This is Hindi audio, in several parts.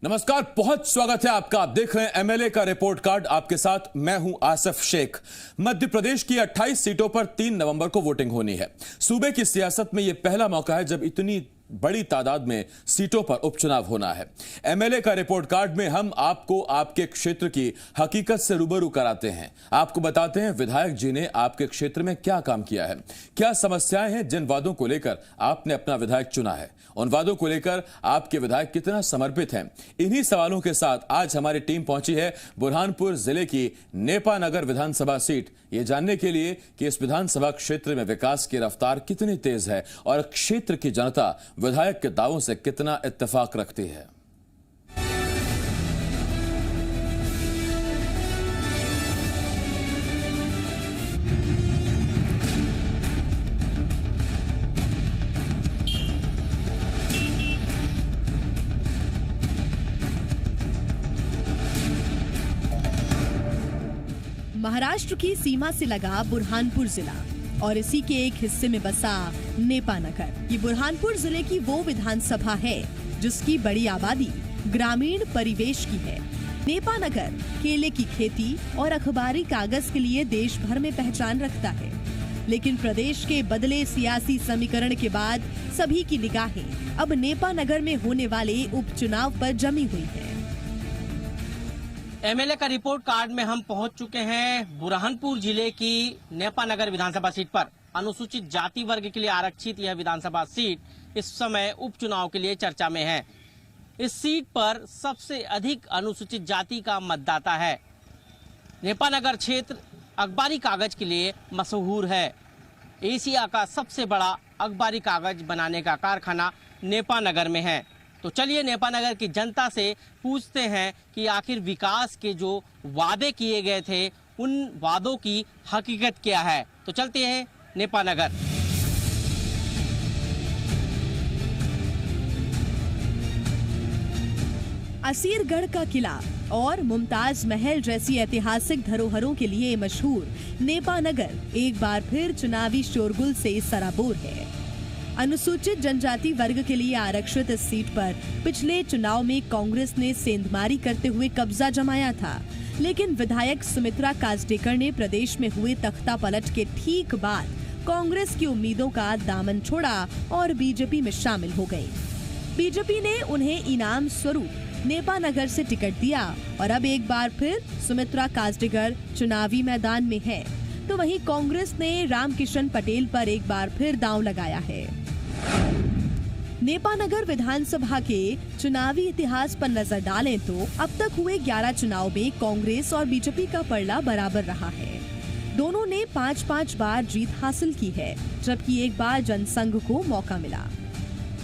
नमस्कार, बहुत स्वागत है आपका। आप देख रहे हैं एमएलए का रिपोर्ट कार्ड। आपके साथ मैं हूं आसिफ शेख। मध्य प्रदेश की 28 सीटों पर 3 नवंबर को वोटिंग होनी है। सूबे की सियासत में यह पहला मौका है जब इतनी बड़ी तादाद में सीटों पर उपचुनाव होना है। एमएलए का रिपोर्ट कार्ड में हम आपको आपके क्षेत्र की हकीकत से रूबरू कराते हैं। आपको बताते हैं विधायक जी ने आपके क्षेत्र में क्या काम किया है, क्या समस्याएं हैं, जिन वादों को लेकर आपने अपना विधायक चुना है, उन वादों को लेकर आपके विधायक कितना समर्पित हैं। इन्हीं सवालों के साथ आज हमारी टीम पहुंची है बुरहानपुर जिले की नेपा नगर विधानसभा सीट, ये जानने के लिए कि इस विधानसभा क्षेत्र में विकास की रफ्तार कितनी तेज है और क्षेत्र की जनता विधायक के दावों से कितना इत्तेफाक रखती है। महाराष्ट्र की सीमा से लगा बुरहानपुर जिला और इसी के एक हिस्से में बसा नेपा नगर। ये बुरहानपुर जिले की वो विधानसभा है जिसकी बड़ी आबादी ग्रामीण परिवेश की है। नेपा नगर केले की खेती और अखबारी कागज के लिए देश भर में पहचान रखता है, लेकिन प्रदेश के बदले सियासी समीकरण के बाद सभी की निगाहें अब नेपा नगर में होने वाले उपचुनाव पर जमी हुई है। एमएलए का रिपोर्ट कार्ड में हम पहुंच चुके हैं बुरहानपुर जिले की नेपा नगर विधानसभा सीट पर। अनुसूचित जाति वर्ग के लिए आरक्षित यह विधानसभा सीट इस समय उपचुनाव के लिए चर्चा में है। इस सीट पर सबसे अधिक अनुसूचित जाति का मतदाता है। नेपा नगर क्षेत्र अखबारी कागज के लिए मशहूर है। एशिया का सबसे बड़ा अखबारी कागज बनाने का कारखाना नेपा नगर में है। तो चलिए नेपा नगर की जनता से पूछते हैं कि आखिर विकास के जो वादे किए गए थे उन वादों की हकीकत क्या है। तो चलते हैं नेपा नगर। असीरगढ़ का किला और मुमताज महल जैसी ऐतिहासिक धरोहरों के लिए मशहूर नेपा नगर एक बार फिर चुनावी शोरगुल से सराबोर है। अनुसूचित जनजाति वर्ग के लिए आरक्षित इस सीट पर पिछले चुनाव में कांग्रेस ने सेंधमारी करते हुए कब्जा जमाया था, लेकिन विधायक सुमित्रा काजडेकर ने प्रदेश में हुए तख्ता पलट के ठीक बाद कांग्रेस की उम्मीदों का दामन छोड़ा और बीजेपी में शामिल हो गई। बीजेपी ने उन्हें इनाम स्वरूप नेपा नगर से टिकट दिया और अब एक बार फिर सुमित्रा काजडेकर चुनावी मैदान में है, तो वहीं कांग्रेस ने रामकिशन पटेल पर एक बार फिर दांव लगाया है। नेपा नगर विधानसभा के चुनावी इतिहास पर नजर डालें तो अब तक हुए 11 चुनाव में कांग्रेस और बीजेपी का पलड़ा बराबर रहा है। दोनों ने 5-5 बार जीत हासिल की है, जबकि एक बार जनसंघ को मौका मिला।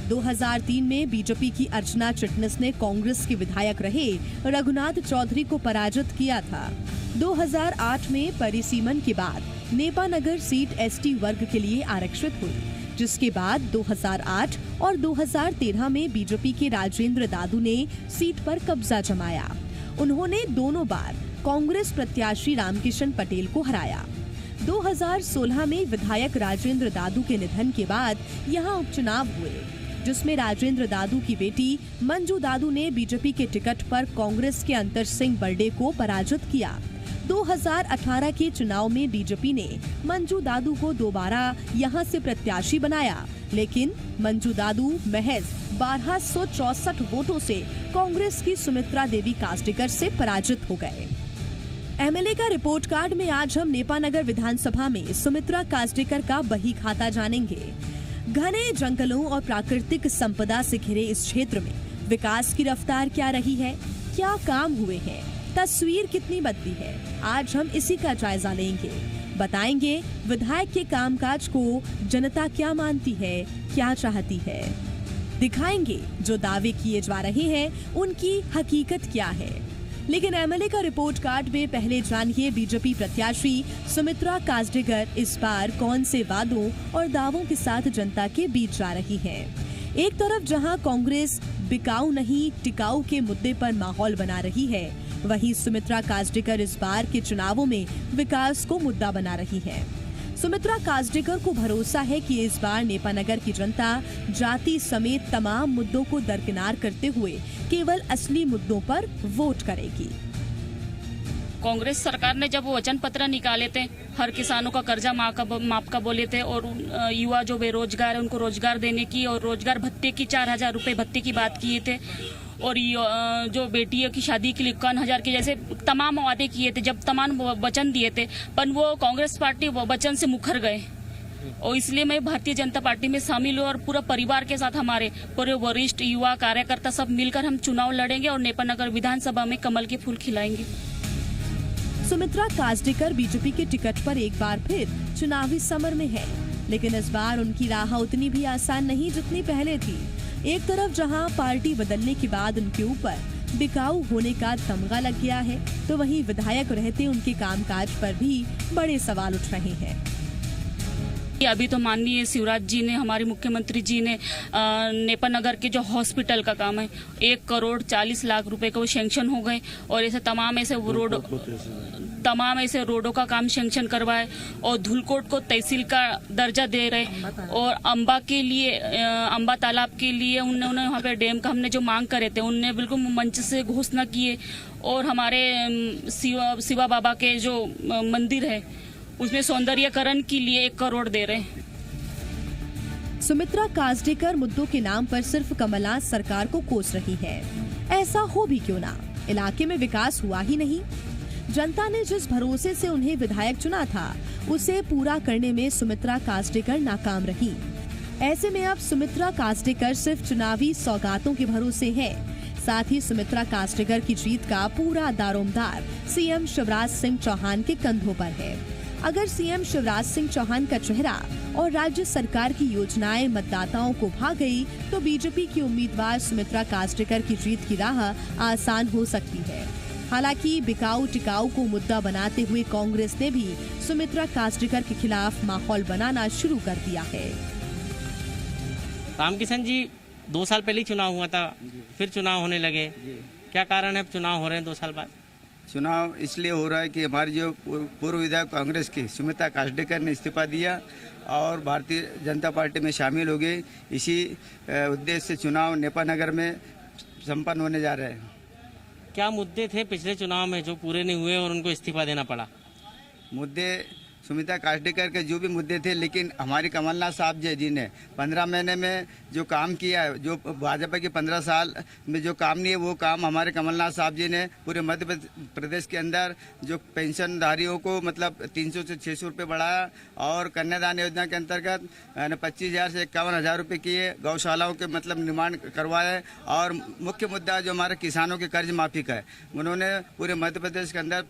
2003 में बीजेपी की अर्चना चिटनिस ने कांग्रेस के विधायक रहे रघुनाथ चौधरी को पराजित किया था। 2008 में परिसीमन के बाद नेपा नगर सीट एसटी वर्ग के लिए आरक्षित हुई, जिसके बाद 2008 और 2013 में बीजेपी के राजेंद्र दादू ने सीट पर कब्जा जमाया। उन्होंने दोनों बार कांग्रेस प्रत्याशी रामकिशन पटेल को हराया। 2016 में विधायक राजेंद्र दादू के निधन के बाद यहां उपचुनाव हुए, जिसमें राजेंद्र दादू की बेटी मंजू दादू ने बीजेपी के टिकट पर कांग्रेस के अंतर सिंह बर्डे को पराजित किया। 2018 के चुनाव में बीजेपी ने मंजू दादू को दोबारा यहां से प्रत्याशी बनाया, लेकिन मंजू दादू महज 1264 वोटों से कांग्रेस की सुमित्रा देवी काजडेकर से पराजित हो गए। एमएलए का रिपोर्ट कार्ड में आज हम नेपा नगर विधानसभा में सुमित्रा काजडेकर का बही खाता जानेंगे। घने जंगलों और प्राकृतिक संपदा से घिरे इस क्षेत्र में विकास की रफ्तार क्या रही है, क्या काम हुए हैं, तस्वीर कितनी बदली है, आज हम इसी का जायजा लेंगे। बताएंगे विधायक के कामकाज को जनता क्या मानती है, क्या चाहती है। दिखाएंगे जो दावे किए जा रहे हैं उनकी हकीकत क्या है। लेकिन एमएलए का रिपोर्ट कार्ड में पहले जानिए बीजेपी प्रत्याशी सुमित्रा काजडेकर इस बार कौन से वादों और दावों के साथ जनता के बीच जा रही है। एक तरफ जहां कांग्रेस बिकाऊ नहीं टिकाऊ के मुद्दे पर माहौल बना रही है, वहीं सुमित्रा काजडेकर इस बार के चुनावों में विकास को मुद्दा बना रही है। सुमित्रा काजडेकर को भरोसा है कि इस बार नेपानगर की जनता जाति समेत तमाम मुद्दों को दरकिनार करते हुए केवल असली मुद्दों पर वोट करेगी। कांग्रेस सरकार ने जब वचन पत्र निकाले थे, हर किसानों का कर्जा माफ का बोले थे और युवा जो बेरोजगार है उनको रोजगार देने की और रोजगार भत्ते की 4000 रुपए भत्ते की बात किए थे और जो बेटियों की शादी के लिए 51,000 के जैसे तमाम वादे किए थे, जब तमाम वचन दिए थे, पर वो कांग्रेस पार्टी वचन से मुकर गए और इसलिए मैं भारतीय जनता पार्टी में शामिल हूँ और पूरा परिवार के साथ हमारे पूरे वरिष्ठ युवा कार्यकर्ता सब मिलकर हम चुनाव लड़ेंगे और नेपानगर विधानसभा में कमल के फूल खिलाएंगे। सुमित्रा काजडेकर बीजेपी के टिकट पर एक बार फिर चुनावी समर में है, लेकिन इस बार उनकी राह उतनी भी आसान नहीं जितनी पहले थी। एक तरफ जहां पार्टी बदलने के बाद उनके ऊपर बिकाऊ होने का तमगा लग गया है, तो वहीं विधायक रहते उनके कामकाज पर भी बड़े सवाल उठ रहे हैं। अभी तो माननीय शिवराज जी ने, हमारे मुख्यमंत्री जी ने नेपानगर के जो हॉस्पिटल का काम है 1,40,00,000 रुपए का वो सैंक्शन हो गए और ऐसे तमाम ऐसे रोडों का काम सैंक्शन करवाए और धुलकोट को तहसील का दर्जा दे रहे और अम्बा तालाब के लिए उन्होंने वहाँ पे डैम का हमने जो मांग करे थे उनने बिल्कुल मंच से घोषणा किए और हमारे शिवा बाबा के जो मंदिर है उसमें सौंदर्यकरण के लिए 1 करोड़ दे रहे हैं। सुमित्रा काजडेकर मुद्दों के नाम पर सिर्फ कमलनाथ सरकार को कोस रही है। ऐसा हो भी क्यों ना, इलाके में विकास हुआ ही नहीं। जनता ने जिस भरोसे से उन्हें विधायक चुना था उसे पूरा करने में सुमित्रा काजडेकर नाकाम रही। ऐसे में अब सुमित्रा काजडेकर सिर्फ चुनावी सौगातों के भरोसे है। साथ ही सुमित्रा काजडेकर की जीत का पूरा दारोमदार सीएम शिवराज सिंह चौहान के कंधों पर है। अगर सीएम शिवराज सिंह चौहान का चेहरा और राज्य सरकार की योजनाएं मतदाताओं को भा गई तो बीजेपी की उम्मीदवार सुमित्रा काजडेकर की जीत की राह आसान हो सकती है। हालांकि बिकाऊ टिकाऊ को मुद्दा बनाते हुए कांग्रेस ने भी सुमित्रा काजडेकर के खिलाफ माहौल बनाना शुरू कर दिया है। रामकिशन जी 2 साल पहले चुनाव हुआ था, फिर चुनाव होने लगे, क्या कारण है अब चुनाव हो रहे हैं 2 साल बाद? चुनाव इसलिए हो रहा है कि हमारी जो पूर्व विधायक कांग्रेस की सुमित्रा काजडेकर ने इस्तीफा दिया और भारतीय जनता पार्टी में शामिल हो गई। इसी उद्देश्य से चुनाव नेपानगर में संपन्न होने जा रहे हैं। क्या मुद्दे थे पिछले चुनाव में जो पूरे नहीं हुए और उनको इस्तीफा देना पड़ा? मुद्दे सुमित्रा काजडेकर के जो भी मुद्दे थे, लेकिन हमारी कमलनाथ साहब जी ने 15 महीने में जो काम किया है, जो भाजपा के 15 साल में जो काम नहीं है वो काम हमारे कमलनाथ साहब जी ने पूरे मध्य प्रदेश के अंदर जो पेंशनधारियों को मतलब 300 से 600 रुपये बढ़ाया और कन्यादान योजना के अंतर्गत 25,000 से 51,000 रुपये किए, गौशालाओं के मतलब निर्माण करवाए और मुख्य मुद्दा जो हमारे किसानों के कर्ज माफी का है, उन्होंने पूरे मध्य प्रदेश के अंदर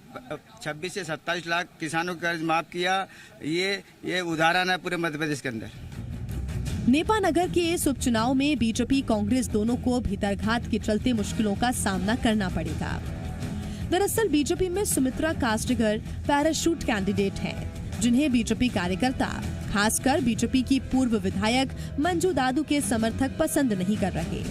26 से 27 लाख किसानों के कर्ज माफ किया। ये उदाहरण है पूरे मध्य प्रदेश के अंदर। नेपानगर के इस उपचुनाव में बीजेपी कांग्रेस दोनों को भीतरघात के चलते मुश्किलों का सामना करना पड़ेगा। दरअसल बीजेपी में सुमित्रा काजडेकर पैराशूट कैंडिडेट हैं, जिन्हें बीजेपी कार्यकर्ता, खासकर बीजेपी की पूर्व विधायक मंजू दादू के समर्थक पसंद नहीं कर रहे।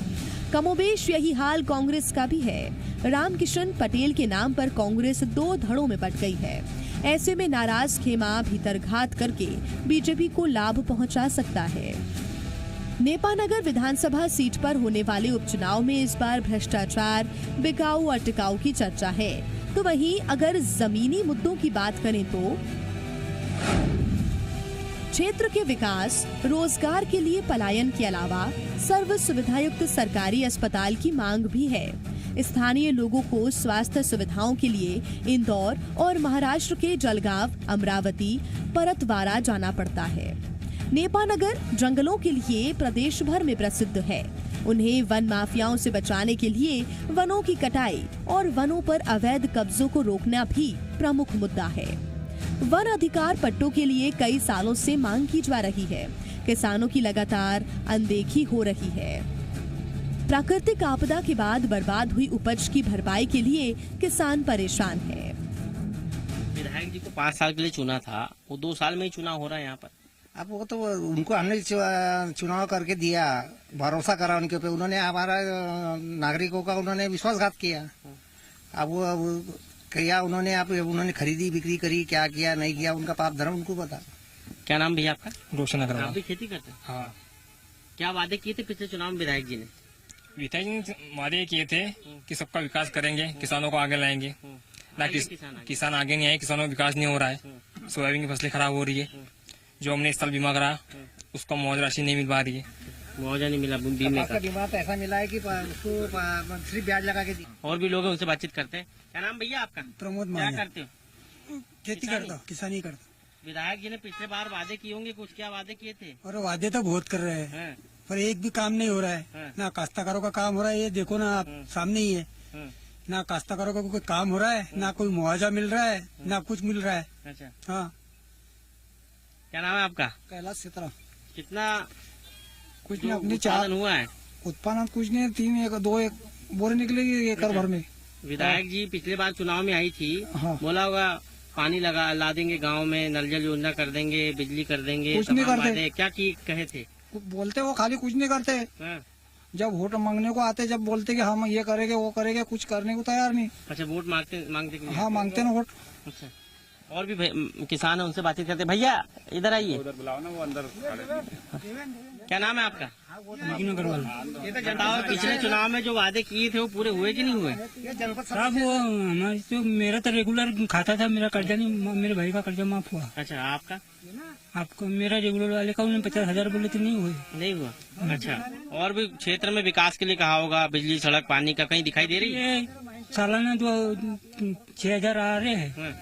कमोबेश यही हाल कांग्रेस का भी है। रामकिशन पटेल के नाम पर कांग्रेस 2 धड़ों में बंट गई है। ऐसे में नाराज खेमा भीतरघात करके बीजेपी को लाभ पहुंचा सकता है। नेपानगर विधानसभा सीट पर होने वाले उपचुनाव में इस बार भ्रष्टाचार, बिकाऊ और टिकाऊ की चर्चा है, तो वहीं अगर जमीनी मुद्दों की बात करें तो क्षेत्र के विकास, रोजगार के लिए पलायन के अलावा सर्व सुविधायुक्त सरकारी अस्पताल की मांग भी है। स्थानीय लोगों को स्वास्थ्य सुविधाओं के लिए इंदौर और महाराष्ट्र के जलगांव, अमरावती, परतवाड़ा जाना पड़ता है। नेपानगर जंगलों के लिए प्रदेश भर में प्रसिद्ध है। उन्हें वन माफियाओं से बचाने के लिए वनों की कटाई और वनों पर अवैध कब्जों को रोकना भी प्रमुख मुद्दा है। वन अधिकार पट्टों के लिए कई सालों से मांग की जा रही है। किसानों की लगातार अनदेखी हो रही है। प्राकृतिक आपदा के बाद बर्बाद हुई उपज की भरपाई के लिए किसान परेशान है। विधायक जी को 5 साल के लिए चुना था, वो 2 साल में ही चुनाव हो रहा है यहाँ पर। अब वो तो उनको हमने चुनाव करके दिया, भरोसा करा उनके ऊपर, उन्होंने हमारा नागरिकों का उन्होंने विश्वासघात किया। अब वो क्या उन्होंने खरीदी बिक्री करी, क्या किया नहीं किया, उनका पाप धर्म उनको पता। क्या नाम भैया आपका? रोशन आप अग्रवाल। भी खेती करते हैं? हाँ, क्या वादे किए थे पिछले चुनाव में विधायक जी ने? विधायक जी ने वादे किए थे कि सबका विकास करेंगे, किसानों को आगे लाएंगे। ना आगे किसान आगे। किसान आगे नहीं आए, किसानों का विकास नहीं हो रहा है। सोयाबीन की फसलें खराब हो रही है। जो हमने इस साल बीमा करा उसको मुआवजा राशि नहीं मिल पा रही है। मुआवजा नहीं मिला बीमे आपका का। बीमा तो ऐसा मिला है कि उसको सिर्फ ब्याज लगा के दी। और भी लोग हैं, उनसे बातचीत करते हैं। क्या नाम भैया आपका? प्रमोद क्या मानिया। करते हो? खेती करता हूँ, किसानी करता विधायक जी ने पिछले बार वादे किए होंगे कुछ, क्या वादे किए थे? हूँ। और वादे तो बहुत कर रहे हैं, हैं, पर एक भी काम नहीं हो रहा है। हाँ। ना काश्तकारों का काम हो रहा है, ये देखो ना आप सामने ही है। हैं। ना काश्तकारों का कोई काम हो रहा है, ना कोई मुआवजा मिल रहा है, ना कुछ मिल रहा है। अच्छा, हाँ, क्या नाम है आपका? कैलाश सितरा। कितना कुछ जो नहीं, अपनी उत्पादन हुआ है? उत्पादन कुछ नहीं, 3-2 बोरे निकलेगी एकड़ भर में। विधायक जी पिछले बार चुनाव में आई थी, हाँ। बोला होगा पानी ला देंगे गांव में, नल जल योजना कर देंगे, बिजली कर देंगे, कुछ नहीं तमाम करते। वादे। क्या की कहे थे? बोलते वो खाली कुछ नहीं करते। हाँ। जब वोट मांगने को आते, जब बोलते कि हम ये करेंगे वो करेंगे, कुछ करने को तैयार नहीं। अच्छा, वोट मांगते कि नहीं? हाँ, मांगते ना वोट। अच्छा, और भी किसान है, उनसे बातचीत करते। भैया इधर आइए। क्या नाम है आपका? अग्रवाल। ये तो बताओ, पिछले चुनाव में जो वादे किए थे वो पूरे हुए कि नहीं हुए? साहब वो हमारी तो मेरा तो रेगुलर खाता था, मेरा कर्जा नहीं, मेरे भाई का कर्जा माफ हुआ। अच्छा, आपका आपको मेरा रेगुलर वाले का उन्होंने 50,000 बोले थे, नहीं हुए। नहीं हुआ? अच्छा, और भी क्षेत्र में विकास के लिए कहा होगा, बिजली सड़क पानी का कहीं दिखाई दे रही है? ये सालाना जो 6,000 आ रहे हैं, हाँ।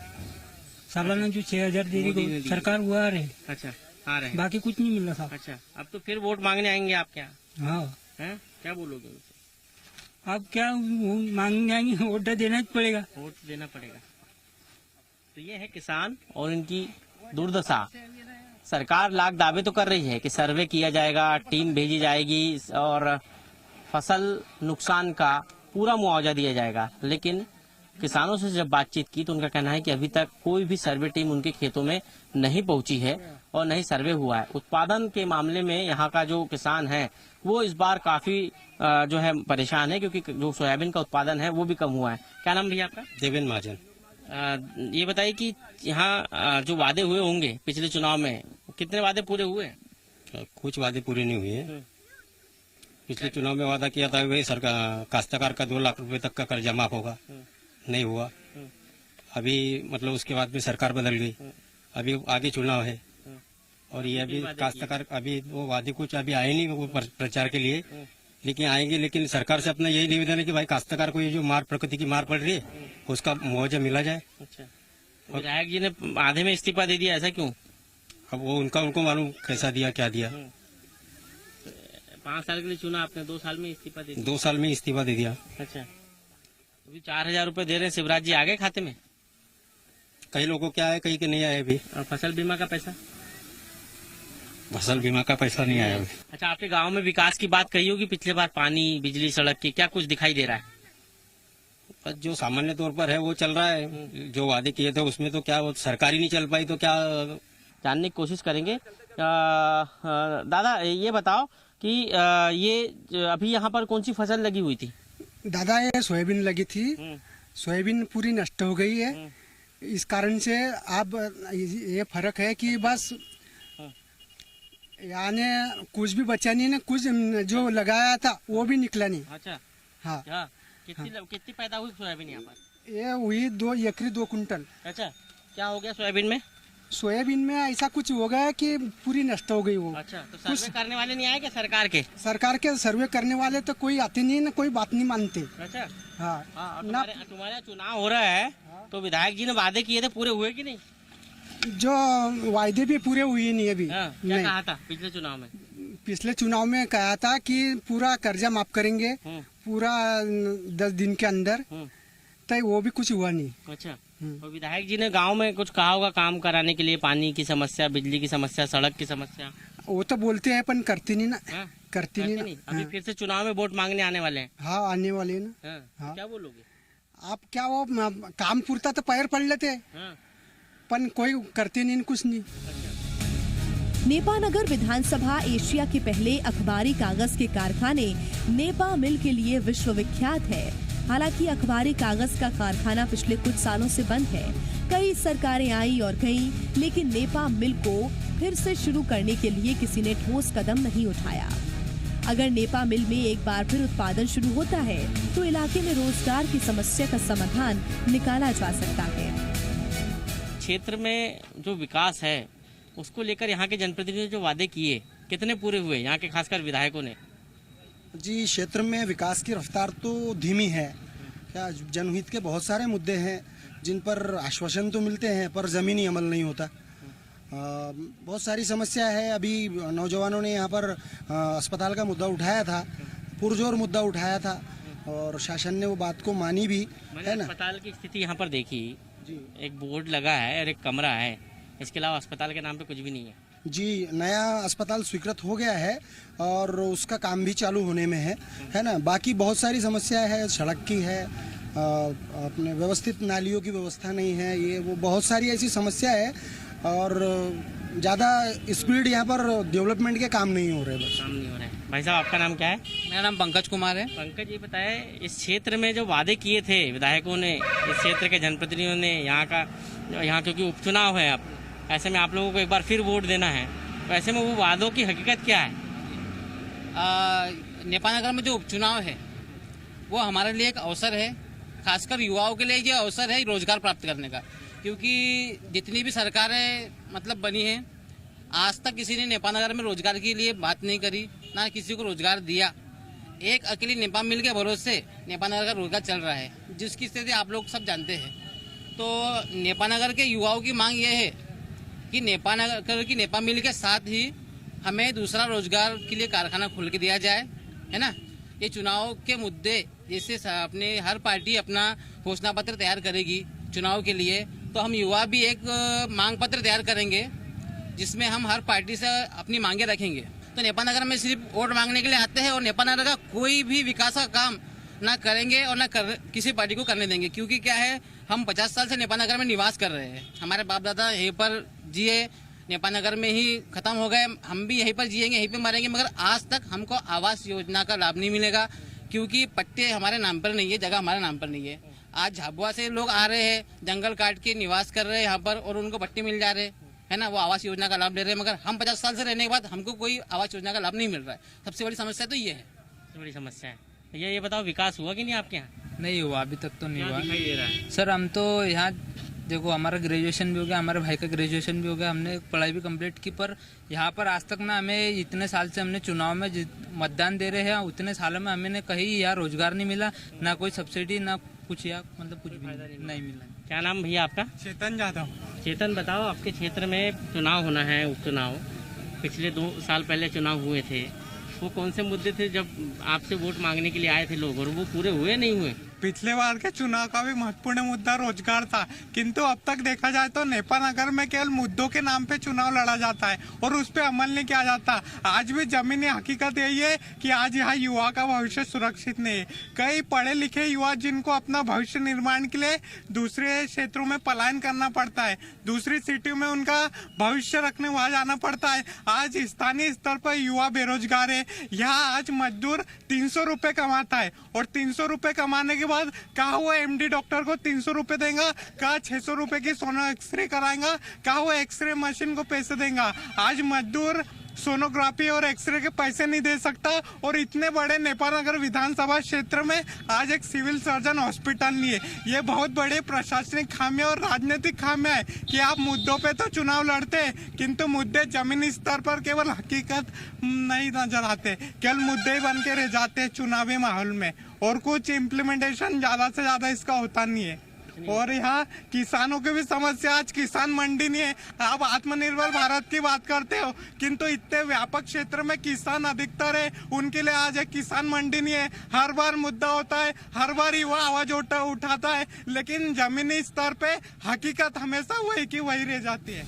सालाना जो 6,000 दे मोदी ने रही दी। सरकार वो आ रहे, अच्छा, आ रहे हैं। बाकी कुछ नहीं मिल रहा साहब। अच्छा, अब तो फिर वोट मांगने आएंगे आप क्या? हाँ, हैं? क्या बोलोगे उनसे? अब क्या मांगने जाएंगे, वोट देना ही पड़ेगा। वोट देना पड़ेगा। तो ये है किसान और इनकी दुर्दशा। सरकार लाख दावे तो कर रही है कि सर्वे किया जाएगा, टीम भेजी जाएगी और फसल नुकसान का पूरा मुआवजा दिया जाएगा, लेकिन किसानों से जब बातचीत की तो उनका कहना है कि अभी तक कोई भी सर्वे टीम उनके खेतों में नहीं पहुंची है और नहीं सर्वे हुआ है। उत्पादन के मामले में यहाँ का जो किसान है वो इस बार काफी जो है परेशान है, क्योंकि जो सोयाबीन का उत्पादन है वो भी कम हुआ है। क्या नाम भैया आपका? देवेंद्र महाजन। ये बताइए कि यहाँ जो वादे हुए होंगे पिछले चुनाव में, कितने वादे पूरे हुए? कुछ वादे पूरे नहीं हुए। पिछले चुनाव में वादा किया था भाई सरकार काश्तकार का 2 लाख रुपए तक का कर्जा माफ होगा, नहीं हुआ। अभी मतलब उसके बाद में सरकार बदल गई, अभी आगे चुनाव है और ये अभी काश्तकार अभी वो वादे कुछ अभी आए नहीं वो प्रचार के लिए, लेकिन आएंगे। लेकिन सरकार से अपना यही निवेदन है कि भाई काश्तकार को ये जो मार प्रकृति की मार पड़ रही है उसका मुआवजा मिला जाए। अच्छा, विधायक जी ने आधे में इस्तीफा दे दिया, ऐसा क्यों? अब वो उनको मालूम कैसा दिया क्या दिया। 5 साल के लिए चुना आपने, 2 साल में इस्तीफा दे दिया। 2 साल में इस्तीफा दे दिया। अच्छा, अभी 4,000 रुपए दे रहे हैं शिवराज जी, आ गए खाते में? कई लोगों के आए, कई के नहीं आए अभी। और फसल बीमा का पैसा? फसल बीमा का पैसा नहीं आया अभी। अच्छा, आपके गांव में विकास की बात कही होगी पिछले बार, पानी बिजली सड़क की, क्या कुछ दिखाई दे रहा है? पर जो सामान्य तौर पर है वो चल रहा है। जो वादे किए थे उसमें तो क्या वो सरकार ही नहीं चल पाई, तो क्या जानने की कोशिश करेंगे। दादा ये बताओ कि ये अभी यहाँ पर कौन सी फसल लगी हुई थी? दादा ये सोयाबीन लगी थी, सोयाबीन पूरी नष्ट हो गई है। इस कारण से अब ये फर्क है कि बस यानी कुछ भी बचा नहीं ना, कुछ जो लगाया था वो भी निकला नहीं। अच्छा, हाँ, हाँ। कितनी पैदा हुई सोयाबीन यहाँ पर? ये हुई 2 एकरी 2 कुंटल। अच्छा, क्या हो गया सोयाबीन में? सोयाबीन में ऐसा कुछ हो गया कि पूरी नष्ट हो गई वो। अच्छा, तो सर्वे करने वाले नहीं आए क्या सरकार के? सरकार के सर्वे करने वाले तो कोई आते नहीं ना, कोई बात नहीं मानते। अच्छा, हाँ, हाँ। ना तुम्हारे चुनाव हो रहा है तो विधायक जी ने वादे किए थे, पूरे हुए कि नहीं? जो वायदे भी पूरे हुए नहीं अभी। हाँ, क्या नहीं, कहा था पिछले चुनाव में? पिछले चुनाव में कहा था कि पूरा कर्जा माफ करेंगे पूरा 10 दिन के अंदर, तो वो भी कुछ हुआ नहीं। अच्छा, और विधायक जी ने गांव में कुछ कहा होगा काम कराने के लिए, पानी की समस्या, बिजली की समस्या, सड़क की समस्या? वो तो बोलते हैं पर करते नहीं ना। हाँ? करते नहीं अभी ना। फिर से चुनाव में वोट मांगने आने वाले हैं। हाँ, आने वाले ना। हाँ, हाँ। क्या बोलोगे? आप क्या वो काम पुरता तो पैर पड़ लेते, हाँ। पर कोई करते नहीं, कुछ नहीं। नेपा नगर विधानसभा एशिया के पहले अखबारी कागज के कारखाने नेपा मिल के लिए विश्वविख्यात है। हालांकि अखबारी कागज का कारखाना पिछले कुछ सालों से बंद है। कई सरकारें आई और गईं, लेकिन नेपा मिल को फिर से शुरू करने के लिए किसी ने ठोस कदम नहीं उठाया। अगर नेपा मिल में एक बार फिर उत्पादन शुरू होता है तो इलाके में रोजगार की समस्या का समाधान निकाला जा सकता है। क्षेत्र में जो विकास है उसको लेकर यहाँ के जनप्रतिनिधियों जो वादे किए कितने पूरे हुए यहाँ के खासकर विधायकों ने? जी, क्षेत्र में विकास की रफ्तार तो धीमी है। क्या जनहित के बहुत सारे मुद्दे हैं जिन पर आश्वासन तो मिलते हैं पर ज़मीनी अमल नहीं होता। बहुत सारी समस्या है। अभी नौजवानों ने यहाँ पर अस्पताल का मुद्दा उठाया था, पुरजोर मुद्दा उठाया था और शासन ने वो बात को मानी भी, है ना। अस्पताल की स्थिति यहाँ पर देखी, एक बोर्ड लगा है और एक कमरा है, इसके अलावा अस्पताल के नाम पे कुछ भी नहीं है। जी, नया अस्पताल स्वीकृत हो गया है और उसका काम भी चालू होने में है ना। बाकी बहुत सारी समस्या है, सड़क की है, अपने व्यवस्थित नालियों की व्यवस्था नहीं है, ये वो बहुत सारी ऐसी समस्या है और ज़्यादा स्पीड यहाँ पर डेवलपमेंट के काम नहीं हो रहे। बस काम नहीं हो रहे। भाई साहब, आपका नाम क्या है? मेरा नाम पंकज कुमार है। पंकज, ये बताए इस क्षेत्र में जो वादे किए थे विधायकों ने, इस क्षेत्र के जनप्रतिनिधियों ने, यहाँ क्योंकि उपचुनाव है, अब ऐसे में आप लोगों को एक बार फिर वोट देना है, तो ऐसे में वो वादों की हकीकत क्या है? नेपा नगर में जो उपचुनाव है वो हमारे लिए एक अवसर है, खासकर युवाओं के लिए ये अवसर है रोजगार प्राप्त करने का। क्योंकि जितनी भी सरकारें मतलब बनी हैं, आज तक किसी ने नेपा नगर में रोजगार के लिए बात नहीं करी, ना किसी को रोजगार दिया। एक अकेली नेपा मिल के भरोसे नेपा नगर का रोजगार चल रहा है, जिसकी स्थिति आप लोग सब जानते हैं। तो नेपा नगर के युवाओं की मांग ये है कि नेपा नगर की नेपा मिल के साथ ही हमें दूसरा रोजगार के लिए कारखाना खोल के दिया जाए, है ना। ये चुनाव के मुद्दे, जैसे अपने हर पार्टी अपना घोषणा पत्र तैयार करेगी चुनाव के लिए, तो हम युवा भी एक मांग पत्र तैयार करेंगे जिसमें हम हर पार्टी से अपनी मांगे रखेंगे। तो नेपा नगर में सिर्फ वोट मांगने के लिए आते हैं और नेपा नगर का कोई भी विकास का काम ना करेंगे और ना किसी पार्टी को करने देंगे। क्योंकि क्या है, हम 50 साल से नेपा नगर में निवास कर रहे हैं, हमारे बाप दादा यहीं पर जिए, नेपा नगर में ही खत्म हो गए, हम भी यहीं पर जिएंगे, यहीं पर मरेंगे। मगर आज तक हमको आवास योजना का लाभ नहीं मिलेगा, क्योंकि पट्टे हमारे नाम पर नहीं है, जगह हमारे नाम पर नहीं है। आज झाबुआ से लोग आ रहे हैं, जंगल काट के निवास कर रहे हैं यहाँ पर और उनको पट्टे मिल जा रहे हैं, है ना, वो आवास योजना का लाभ ले रहे हैं। मगर हम 50 साल से रहने के बाद हमको कोई आवास योजना का लाभ नहीं मिल रहा है। सबसे बड़ी समस्या तो ये है। सबसे बड़ी समस्या है। ये बताओ, विकास हुआ कि नहीं आपके यहाँ? नहीं हुआ, अभी तक तो नहीं हुआ। दिखाई दे रहा है सर, हम तो यहाँ देखो, हमारा ग्रेजुएशन भी हो गया, हमारे भाई का ग्रेजुएशन भी हो गया, हमने पढ़ाई भी कंप्लीट की, पर यहाँ पर आज तक ना हमें इतने साल से हमने चुनाव में मतदान दे रहे हैं, उतने सालों में हमें कहीं यहाँ रोजगार नहीं मिला, ना कोई सब्सिडी, ना कुछ, या मतलब कुछ भी नहीं मिला। क्या नाम भैया आपका? चेतन जादव। चेतन, बताओ, आपके क्षेत्र में चुनाव होना है, उपचुनाव, पिछले 2 साल पहले चुनाव हुए थे, वो कौन से मुद्दे थे जब आपसे वोट मांगने के लिए आए थे लोग, और वो पूरे हुए नहीं हुए? पिछले बार के चुनाव का भी महत्वपूर्ण मुद्दा रोजगार था, किंतु अब तक देखा जाए तो नेपा नगर में केवल मुद्दों के नाम पे चुनाव लड़ा जाता है और उस पे अमल नहीं किया जाता। आज भी जमीनी हकीकत यही है कि आज यहाँ युवा का भविष्य सुरक्षित नहीं है। कई पढ़े लिखे युवा जिनको अपना भविष्य निर्माण के लिए दूसरे क्षेत्रों में पलायन करना पड़ता है, दूसरी सिटी में उनका भविष्य रखने वहाँ जाना पड़ता है। आज स्थानीय स्तर पर युवा बेरोजगार है। यहाँ आज मजदूर 300 रुपये कमाता है और 300 रुपये कमाने के बाद कहा वो एमडी डॉक्टर को 300 रुपए देगा, कहा 600 रुपए की सोनो एक्सरे कराएगा, कहा वो एक्सरे मशीन को पैसे देगा। आज मजदूर सोनोग्राफी और एक्सरे के पैसे नहीं दे सकता और इतने बड़े नेपा नगर विधानसभा क्षेत्र में आज एक सिविल सर्जन हॉस्पिटल नहीं है। ये बहुत बड़े प्रशासनिक खामियां और राजनीतिक खामियां है कि आप मुद्दों पे तो चुनाव लड़ते हैं किंतु मुद्दे जमीनी स्तर पर केवल हकीकत नहीं नजर आते, केवल मुद्दे बन के रह जाते हैं चुनावी माहौल में और कुछ इम्प्लीमेंटेशन ज्यादा से ज्यादा इसका होता नहीं है। और यहाँ किसानों की भी समस्या, आज किसान मंडी नहीं है। आप आत्मनिर्भर भारत की बात करते हो किंतु इतने व्यापक क्षेत्र में किसान अधिकतर है, उनके लिए आज एक किसान मंडी नहीं है। हर बार मुद्दा होता है, हर बार युवा आवाज उठाता है, लेकिन जमीनी स्तर पे हकीकत हमेशा वही की वही रह जाती है।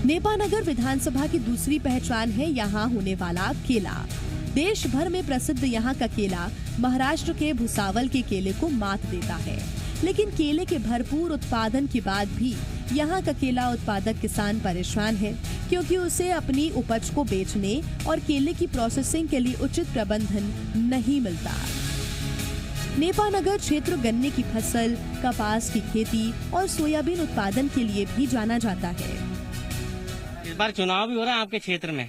नेपा नगर विधानसभा की दूसरी पहचान है यहाँ होने वाला केला। देश भर में प्रसिद्ध यहाँ का केला महाराष्ट्र के भुसावल के केले को मात देता है, लेकिन केले के भरपूर उत्पादन के बाद भी यहाँ का केला उत्पादक किसान परेशान है, क्योंकि उसे अपनी उपज को बेचने और केले की प्रोसेसिंग के लिए उचित प्रबंधन नहीं मिलता। नेपा नगर क्षेत्र गन्ने की फसल, कपास की खेती और सोयाबीन उत्पादन के लिए भी जाना जाता है। बार चुनाव भी हो रहा है आपके क्षेत्र में,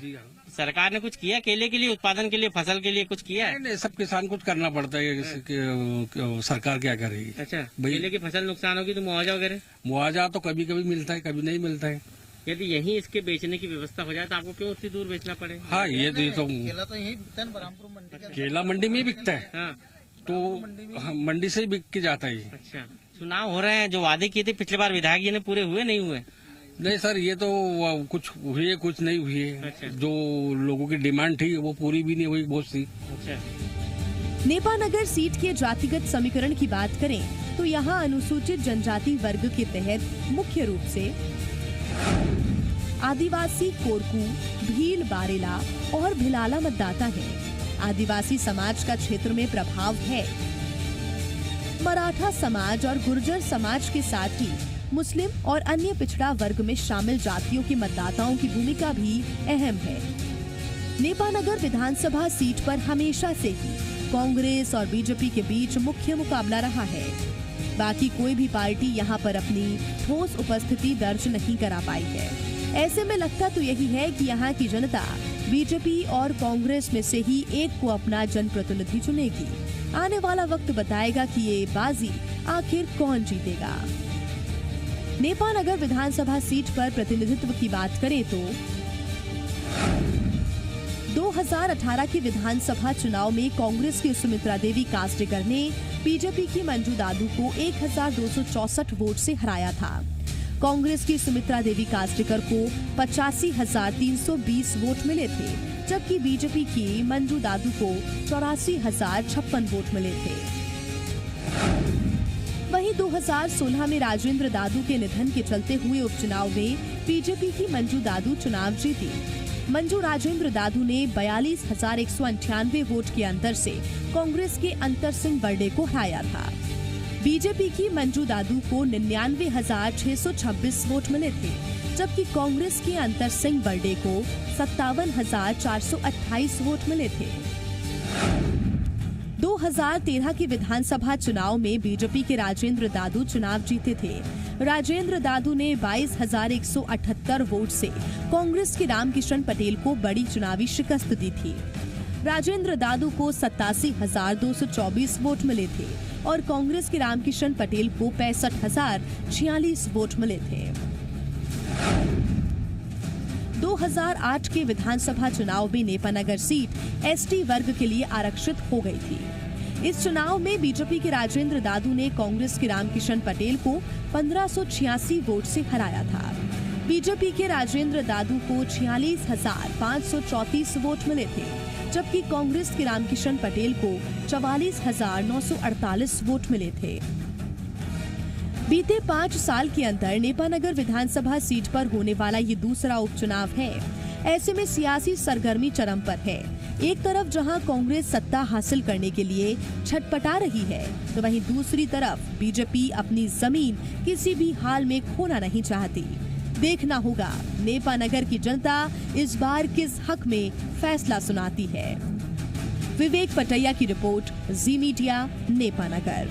सरकार ने कुछ किया केले के लिए, उत्पादन के लिए, फसल के लिए कुछ किया है? नहीं, सब किसान कुछ करना पड़ता है, सरकार क्या करेगी। अच्छा, केले की फसल नुकसान होगी तो मुआवजा वगैरह? मुआवजा तो कभी कभी मिलता है, कभी नहीं मिलता है। यदि यहीं इसके बेचने की व्यवस्था हो जाए तो आपको क्यों उतनी दूर बेचना पड़े? हाँ, ये तो केला तो यही बिकता है बरहमपुर मंडी, केला मंडी में ही बिकता है। हाँ, तो मंडी से ही बिक के जाता है। अच्छा, चुनाव हो रहे हैं, जो वादे किए थे पिछले बार विधायक जी ने, पूरे हुए नहीं हुए? नहीं सर, ये तो कुछ हुए कुछ नहीं हुए। अच्छा। जो लोगों की डिमांड थी वो पूरी भी नहीं हुई बहुत सी। अच्छा। नेपानगर सीट के जातिगत समीकरण की बात करें तो यहाँ अनुसूचित जनजाति वर्ग के तहत मुख्य रूप से आदिवासी, कोरकू, भील, बारेला और भिलाला मतदाता हैं। आदिवासी समाज का क्षेत्र में प्रभाव है। मराठा समाज और गुर्जर समाज के साथ ही मुस्लिम और अन्य पिछड़ा वर्ग में शामिल जातियों के मतदाताओं की भूमिका भी अहम है। नेपानगर विधानसभा सीट पर हमेशा से ही कांग्रेस और बीजेपी के बीच मुख्य मुकाबला रहा है। बाकी कोई भी पार्टी यहां पर अपनी ठोस उपस्थिति दर्ज नहीं करा पाई है। ऐसे में लगता तो यही है कि यहां की जनता बीजेपी और कांग्रेस में से ही एक को अपना जनप्रतिनिधि चुनेगी। आने वाला वक्त बताएगा कि ये बाजी आखिर कौन जीतेगा। नेपानगर विधानसभा सीट पर प्रतिनिधित्व की बात करें तो 2018 के विधानसभा चुनाव में कांग्रेस की सुमित्रा देवी कास्डेकर ने बीजेपी की मंजू दादू को 1264 वोट से हराया था। कांग्रेस की सुमित्रा देवी कास्डेकर को 85,320 वोट मिले थे, जबकि बीजेपी की मंजू दादू को 84,056 वोट मिले थे। वहीं 2016 में राजेंद्र दादू के निधन के चलते हुए उपचुनाव में बीजेपी की मंजू दादू चुनाव जीती। मंजू राजेंद्र दादू ने 42,198 वोट के अंतर से कांग्रेस के अंतर सिंह बर्डे को हराया था। बीजेपी की मंजू दादू को 99,626 वोट मिले थे, जबकि कांग्रेस के अंतर सिंह बर्डे को 57,428 वोट मिले थे। 2013 के विधानसभा चुनाव में बीजेपी के राजेंद्र दादू चुनाव जीते थे। राजेंद्र दादू ने 22,178 वोट से कांग्रेस के रामकिशन पटेल को बड़ी चुनावी शिकस्त दी थी। राजेंद्र दादू को 87,224 वोट मिले थे और कांग्रेस के रामकिशन पटेल को 65,046 वोट मिले थे। 2008 के विधानसभा चुनाव में नेपानगर सीट एसटी वर्ग के लिए आरक्षित हो गई थी। इस चुनाव में बीजेपी के राजेंद्र दादू ने कांग्रेस के रामकिशन पटेल को 1586 वोट से हराया था। बीजेपी के राजेंद्र दादू को 46,534 वोट मिले थे, जबकि कांग्रेस के रामकिशन पटेल को 44,948 वोट मिले थे। बीते 5 साल के अंदर नेपानगर विधानसभा सीट पर होने वाला ये दूसरा उपचुनाव है। ऐसे में सियासी सरगर्मी चरम पर है। एक तरफ जहां कांग्रेस सत्ता हासिल करने के लिए छटपटा रही है, तो वहीं दूसरी तरफ बीजेपी अपनी जमीन किसी भी हाल में खोना नहीं चाहती। देखना होगा नेपानगर की जनता इस बार किस हक में फैसला सुनाती है। विवेक पटैया की रिपोर्ट, जी मीडिया, नेपानगर।